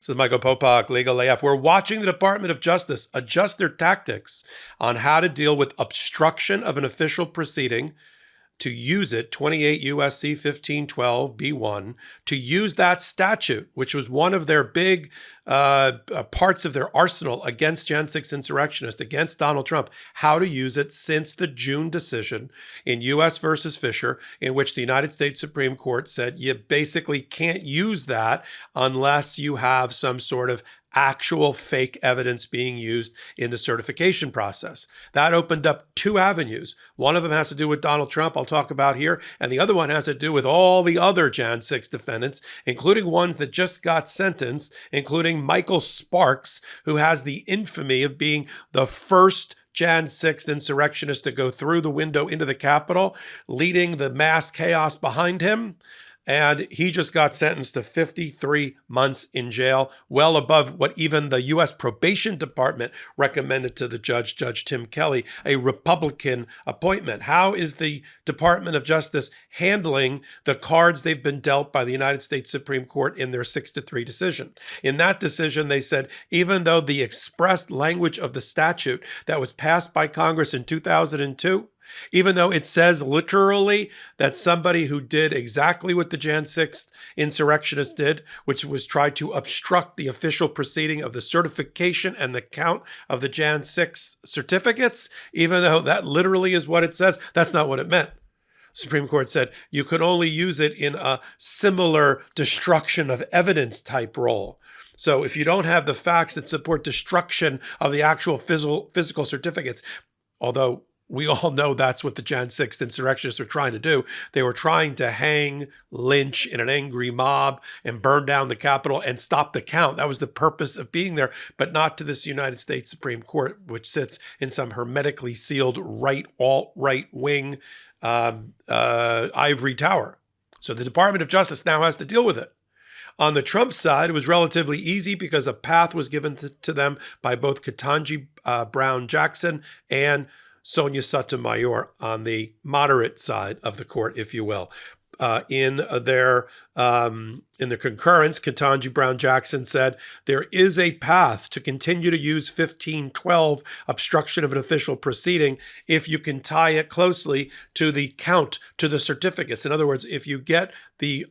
This is Michael Popok, Legal AF. We're watching the Department of Justice adjust their tactics on how to deal with obstruction of an official proceeding, to use it, 28 U.S.C. 1512 B1, to use that statute, which was one of their big parts of their arsenal against Jan 6 insurrectionists, against Donald Trump, how to use it since the June decision in U.S. versus Fisher, in which the United States Supreme Court said you basically can't use that unless you have some sort of actual fake evidence being used in the certification process. That opened up two avenues. One of them has to do with Donald Trump, I'll talk about here, and the other one has to do with all the other Jan 6 defendants, including ones that just got sentenced, including Michael Sparks, who has the infamy of being the first Jan 6th insurrectionist to go through the window into the Capitol, leading the mass chaos behind him. And he just got sentenced to 53 months in jail, well above what even the U.S. Probation Department recommended to the judge, Judge Tim Kelly, a Republican appointment. How is the Department of Justice handling the cards they've been dealt by the United States Supreme Court in their 6-3 decision? In that decision, they said, even though the expressed language of the statute that was passed by Congress in 2002, even though it says literally that somebody who did exactly what the Jan 6th insurrectionists did, which was try to obstruct the official proceeding of the certification and the count of the Jan 6 certificates, even though that literally is what it says, that's not what it meant. Supreme Court said you could only use it in a similar destruction of evidence type role. So if you don't have the facts that support destruction of the actual physical certificates, although we all know that's what the Jan 6th insurrectionists were trying to do. They were trying to hang, lynch in an angry mob and burn down the Capitol and stop the count. That was the purpose of being there, but not to this United States Supreme Court, which sits in some hermetically sealed alt-right wing ivory tower. So the Department of Justice now has to deal with it. On the Trump side, it was relatively easy because a path was given to them by both Ketanji Brown Jackson and Sonia Sotomayor on the moderate side of the court, if you will. In their concurrence, Ketanji Brown Jackson said there is a path to continue to use 1512 obstruction of an official proceeding if you can tie it closely to the count, to the certificates. In other words, if you get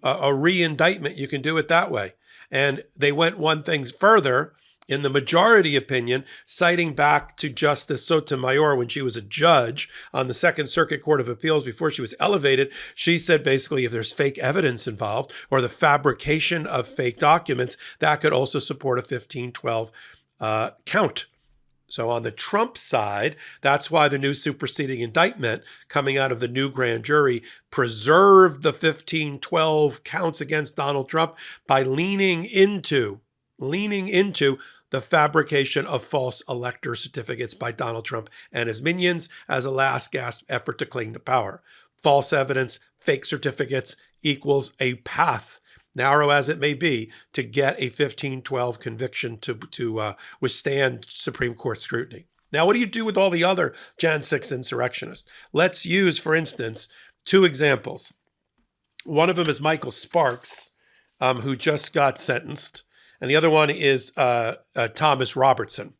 a re-indictment, you can do it that way. And they went one thing further. In the majority opinion, citing back to Justice Sotomayor when she was a judge on the Second Circuit Court of Appeals before she was elevated, she said basically if there's fake evidence involved or the fabrication of fake documents, that could also support a 1512 count. So on the Trump side, that's why the new superseding indictment coming out of the new grand jury preserved the 1512 counts against Donald Trump by leaning into the fabrication of false elector certificates by Donald Trump and his minions as a last gasp effort to cling to power. False evidence, fake certificates equals a path, narrow as it may be, to get a 1512 conviction to withstand Supreme Court scrutiny. Now, what do you do with all the other Jan 6 insurrectionists? Let's use, for instance, two examples. One of them is Michael Sparks, who just got sentenced. And the other one is Thomas Robertson,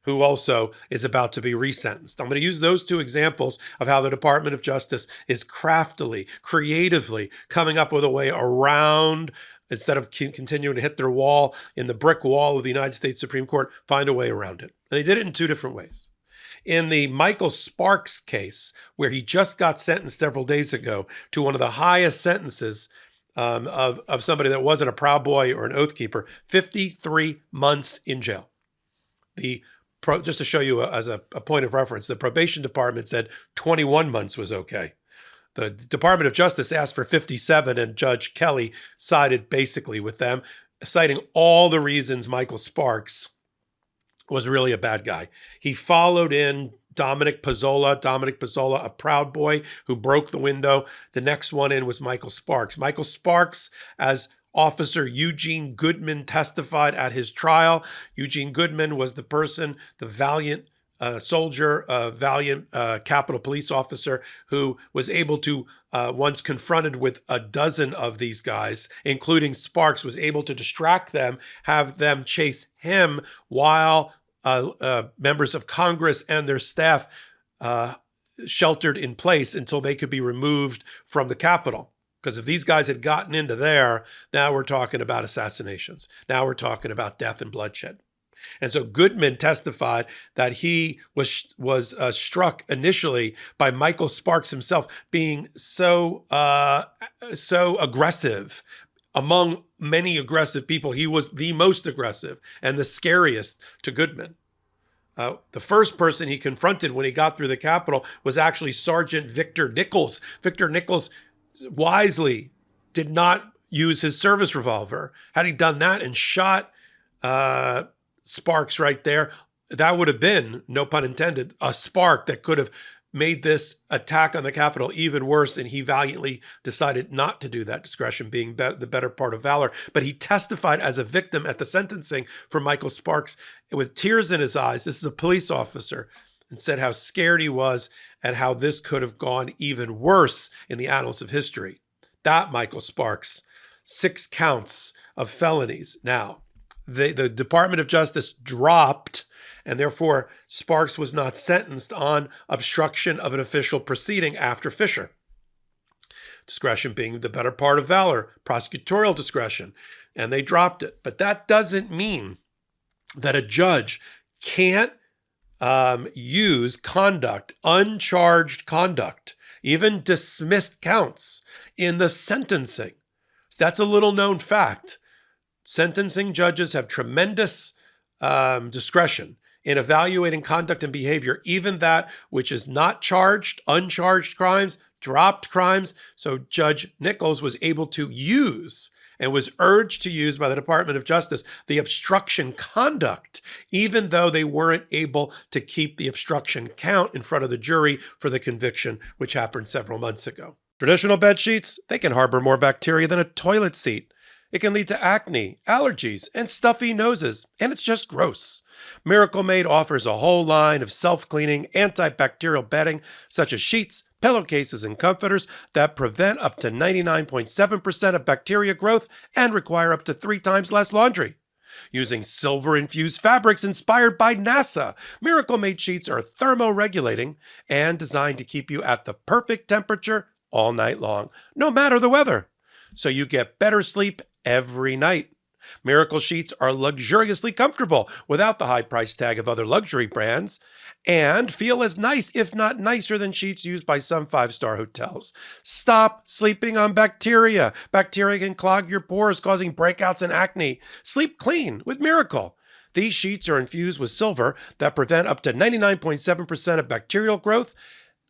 who also is about to be resentenced. I'm going to use those two examples of how the Department of Justice is craftily, creatively coming up with a way around, instead of continuing to hit their wall in the brick wall of the United States Supreme Court, find a way around it. And they did it in two different ways. In the Michael Sparks case, where he just got sentenced several days ago to one of the highest sentences of somebody that wasn't a Proud Boy or an Oath Keeper, 53 months in jail. Just to show you as a point of reference, the probation department said 21 months was okay. The Department of Justice asked for 57, and Judge Kelly sided basically with them, citing all the reasons Michael Sparks was really a bad guy. He followed in Dominic Pizzola, a Proud Boy who broke the window. The next one in was Michael Sparks. Michael Sparks, as Officer Eugene Goodman testified at his trial. Eugene Goodman was the person, the valiant soldier, a valiant Capitol police officer who was able to, once confronted with a dozen of these guys, including Sparks, was able to distract them, have them chase him while members of Congress and their staff sheltered in place until they could be removed from the Capitol. Because if these guys had gotten into there, now we're talking about assassinations. Now we're talking about death and bloodshed. And so Goodman testified that he was struck initially by Michael Sparks himself being so aggressive. Among many aggressive people, he was the most aggressive and the scariest to Goodman. The first person he confronted when he got through the Capitol was actually Sergeant Victor Nichols. Victor Nichols wisely did not use his service revolver. Had he done that and shot Sparks right there, that would have been, no pun intended, a spark that could have made this attack on the Capitol even worse, and he valiantly decided not to do that, discretion being the better part of valor. But he testified as a victim at the sentencing for Michael Sparks with tears in his eyes. This is a police officer, and said how scared he was and how this could have gone even worse in the annals of history. That Michael Sparks, 6 counts of felonies. Now, the Department of Justice dropped, and therefore Sparks was not sentenced on obstruction of an official proceeding after Fisher. Discretion being the better part of valor, prosecutorial discretion, and they dropped it. But that doesn't mean that a judge can't use conduct, uncharged conduct, even dismissed counts in the sentencing. That's a little known fact. Sentencing judges have tremendous discretion in evaluating conduct and behavior, even that which is not charged, uncharged crimes, dropped crimes. So Judge Nichols was able to use and was urged to use by the Department of Justice the obstruction conduct, even though they weren't able to keep the obstruction count in front of the jury for the conviction, which happened several months ago. Traditional bed sheets, they can harbor more bacteria than a toilet seat. It can lead to acne, allergies, and stuffy noses, and it's just gross. Miracle Made offers a whole line of self-cleaning, antibacterial bedding, such as sheets, pillowcases, and comforters that prevent up to 99.7% of bacteria growth and require up to 3 times less laundry. Using silver-infused fabrics inspired by NASA, Miracle Made sheets are thermoregulating and designed to keep you at the perfect temperature all night long, no matter the weather. So you get better sleep every night. Miracle sheets are luxuriously comfortable without the high price tag of other luxury brands and feel as nice, if not nicer, than sheets used by some 5-star hotels. Stop sleeping on bacteria. Bacteria can clog your pores, causing breakouts and acne. Sleep clean with Miracle. These sheets are infused with silver that prevent up to 99.7% of bacterial growth,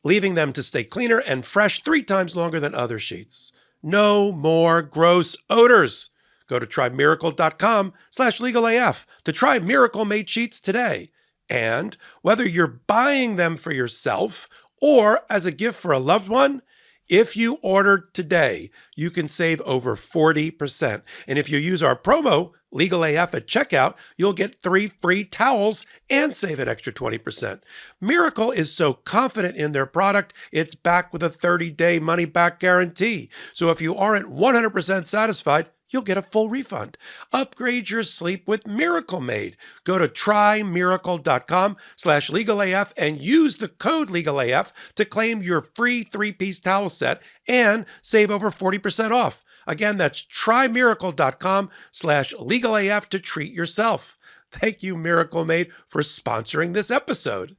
leaving them to stay cleaner and fresh 3 times longer than other sheets. No more gross odors. Go to trymiracle.com/legalaf to try Miracle Made sheets today. And whether you're buying them for yourself or as a gift for a loved one, if you order today, you can save over 40%. And if you use our promo, LegalAF, at checkout, you'll get 3 free towels and save an extra 20%. Miracle is so confident in their product, it's backed with a 30-day money-back guarantee. So if you aren't 100% satisfied, you'll get a full refund. Upgrade your sleep with Miracle Made. Go to trymiracle.com/legalaf and use the code LegalAF to claim your free 3-piece towel set and save over 40% off. Again, that's trymiracle.com/legalaf to treat yourself. Thank you, Miracle Made, for sponsoring this episode.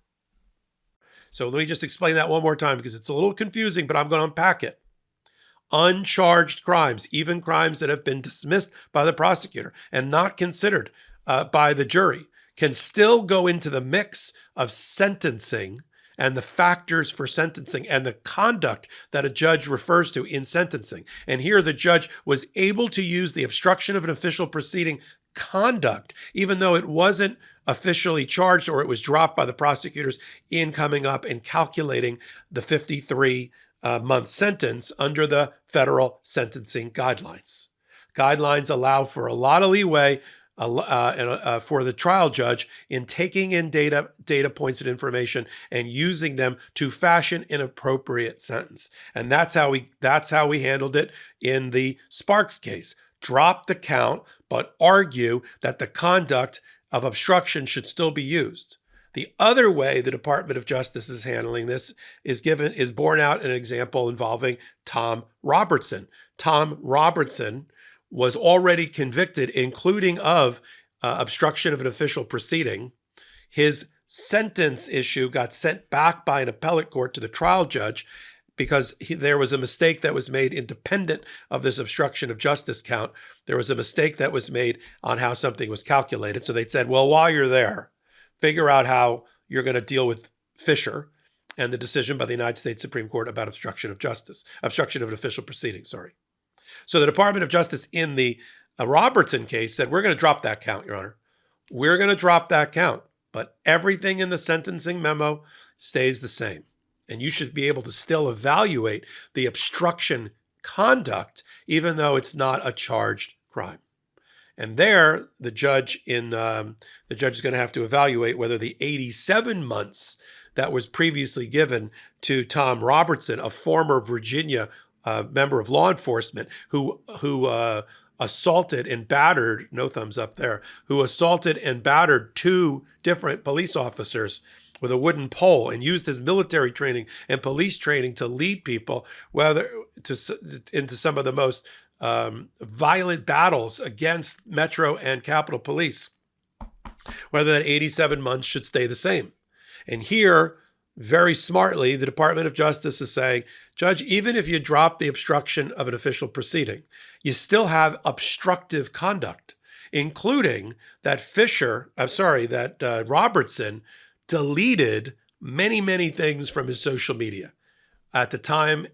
So let me just explain that one more time because it's a little confusing, but I'm going to unpack it. Uncharged crimes, even crimes that have been dismissed by the prosecutor and not considered by the jury, can still go into the mix of sentencing and the factors for sentencing and the conduct that a judge refers to in sentencing. And here the judge was able to use the obstruction of an official proceeding conduct, even though it wasn't officially charged or it was dropped by the prosecutors, in coming up and calculating the 53-month sentence under the federal sentencing guidelines. Guidelines allow for a lot of leeway for the trial judge in taking in data points and information and using them to fashion an appropriate sentence. And that's how we handled it in the Sparks case. Drop the count, but argue that the conduct of obstruction should still be used. The other way the Department of Justice is handling this is borne out in an example involving Tom Robertson. Tom Robertson was already convicted, including of obstruction of an official proceeding. His sentence issue got sent back by an appellate court to the trial judge because there was a mistake that was made independent of this obstruction of justice count. There was a mistake that was made on how something was calculated. So they said, well, while you're there, figure out how you're going to deal with Fisher and the decision by the United States Supreme Court about obstruction of an official proceeding, sorry. So the Department of Justice in the Robertson case said, we're going to drop that count, Your Honor. We're going to drop that count, but everything in the sentencing memo stays the same. And you should be able to still evaluate the obstruction conduct, even though it's not a charged crime. And there, the judge is going to have to evaluate whether the 87 months that was previously given to Tom Robertson, a former Virginia member of law enforcement who assaulted and battered, no thumbs up there, who assaulted and battered 2 different police officers with a wooden pole and used his military training and police training to lead people into some of the most violent battles against Metro and Capitol Police, whether that 87 months should stay the same. And here, very smartly, the Department of Justice is saying, Judge, even if you drop the obstruction of an official proceeding, you still have obstructive conduct, including that Robertson deleted many, many things from his social media. At the time,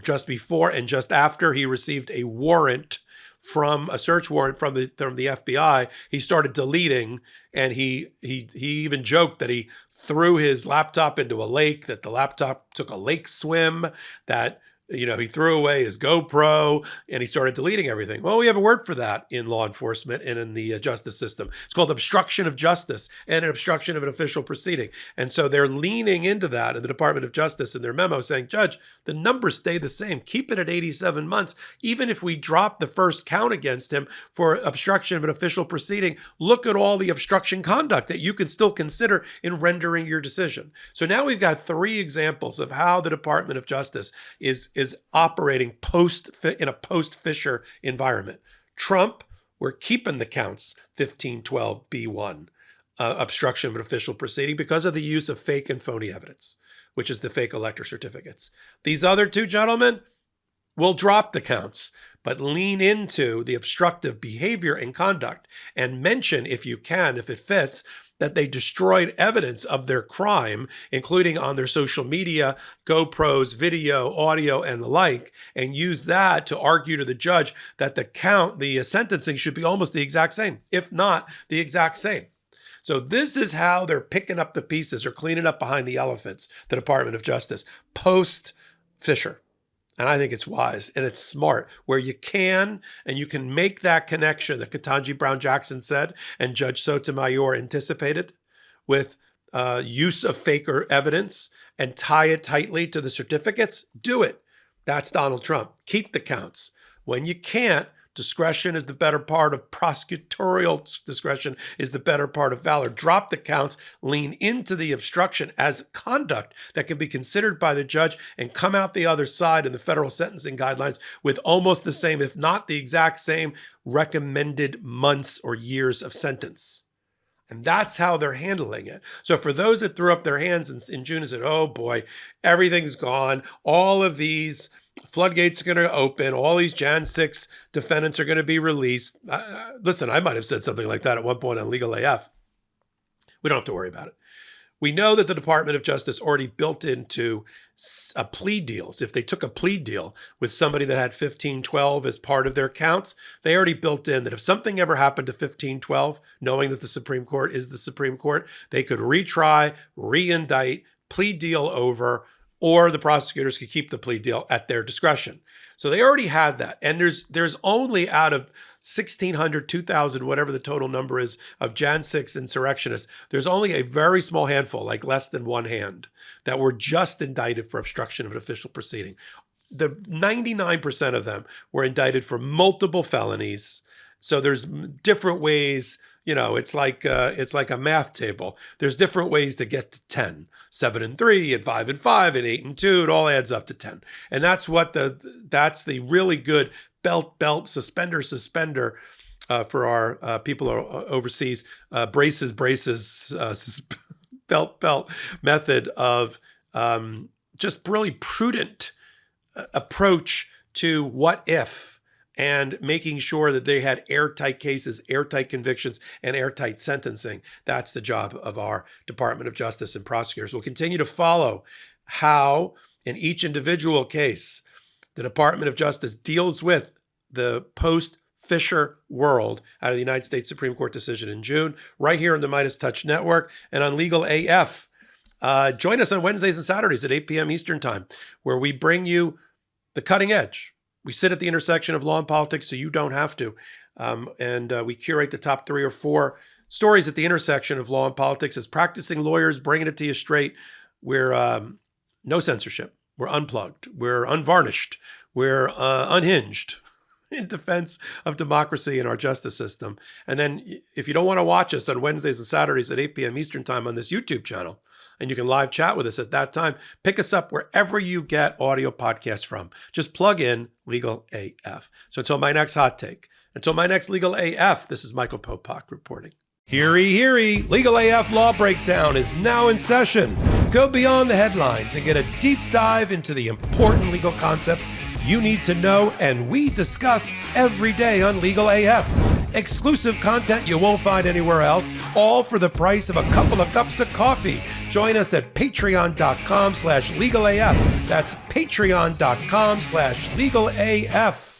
just before and just after he received a search warrant from the FBI, he started deleting, and he even joked that he threw his laptop into a lake, that the laptop took a lake swim, that he threw away his GoPro, and he started deleting everything. Well, we have a word for that in law enforcement and in the justice system. It's called obstruction of justice and an obstruction of an official proceeding. And so they're leaning into that in the Department of Justice in their memo saying, Judge, the numbers stay the same. Keep it at 87 months. Even if we drop the first count against him for obstruction of an official proceeding, look at all the obstruction conduct that you can still consider in rendering your decision. So now we've got 3 examples of how the Department of Justice is operating in a post-Fisher environment. Trump, we're keeping the counts 1512B1, obstruction of an official proceeding, because of the use of fake and phony evidence, which is the fake elector certificates. These other 2 gentlemen will drop the counts, but lean into the obstructive behavior and conduct and mention, if you can, if it fits, that they destroyed evidence of their crime, including on their social media, GoPros, video, audio, and the like, and use that to argue to the judge that the sentencing should be almost the exact same, if not the exact same. So this is how they're picking up the pieces or cleaning up behind the elephants, the Department of Justice, post-Fisher. And I think it's wise and it's smart, where you can, and you can make that connection that Ketanji Brown Jackson said and Judge Sotomayor anticipated with use of faker evidence, and tie it tightly to the certificates. Do it. That's Donald Trump. Keep the counts. When you can't, discretion is the better part of prosecutorial discretion is the better part of valor. Drop the counts, lean into the obstruction as conduct that can be considered by the judge, and come out the other side in the federal sentencing guidelines with almost the same, if not the exact same, recommended months or years of sentence. And that's how they're handling it. So for those that threw up their hands in June and said, oh boy, everything's gone, all of these floodgates are going to open, all these Jan 6 defendants are going to be released. Listen, I might have said something like that at one point on Legal AF. We don't have to worry about it. We know that the Department of Justice already built into plea deals. If they took a plea deal with somebody that had 1512 as part of their counts, they already built in that if something ever happened to 1512, knowing that the Supreme Court is the Supreme Court, they could retry, re-indict, plea deal over, or the prosecutors could keep the plea deal at their discretion. So they already had that. And there's only out of 1,600, 2,000, whatever the total number is, of Jan 6 insurrectionists, there's only a very small handful, like less than one hand, that were just indicted for obstruction of an official proceeding. The 99% of them were indicted for multiple felonies. So there's different ways. It's like a math table. There's different ways to get to 10, 7 and 3, and 5 and 5, and 8 and 2. It all adds up to 10, and that's the really good belt, suspender for our people overseas. Braces, belt method of just really prudent approach to what if. And making sure that they had airtight cases, airtight convictions, and airtight sentencing. That's the job of our Department of Justice and prosecutors. We'll continue to follow how, in each individual case, the Department of Justice deals with the post-Fisher world out of the United States Supreme Court decision in June, right here on the MeidasTouch Network and on Legal AF. Join us on Wednesdays and Saturdays at 8 p.m. Eastern Time, where we bring you the cutting edge. We sit at the intersection of law and politics so you don't have to. And we curate the top 3 or 4 stories at the intersection of law and politics as practicing lawyers, bringing it to you straight. We're no censorship. We're unplugged. We're unvarnished. We're unhinged in defense of democracy and our justice system. And then if you don't want to watch us on Wednesdays and Saturdays at 8 p.m. Eastern Time on this YouTube channel, and you can live chat with us at that time, pick us up wherever you get audio podcasts from. Just plug in Legal AF. So until my next hot take, until my next Legal AF, this is Michael Popok reporting. Heary, heary, Legal AF Law Breakdown is now in session. Go beyond the headlines and get a deep dive into the important legal concepts you need to know and we discuss every day on Legal AF. Exclusive content you won't find anywhere else, all for the price of a couple of cups of coffee. Join us at patreon.com/legalaf. That's patreon.com/legalaf.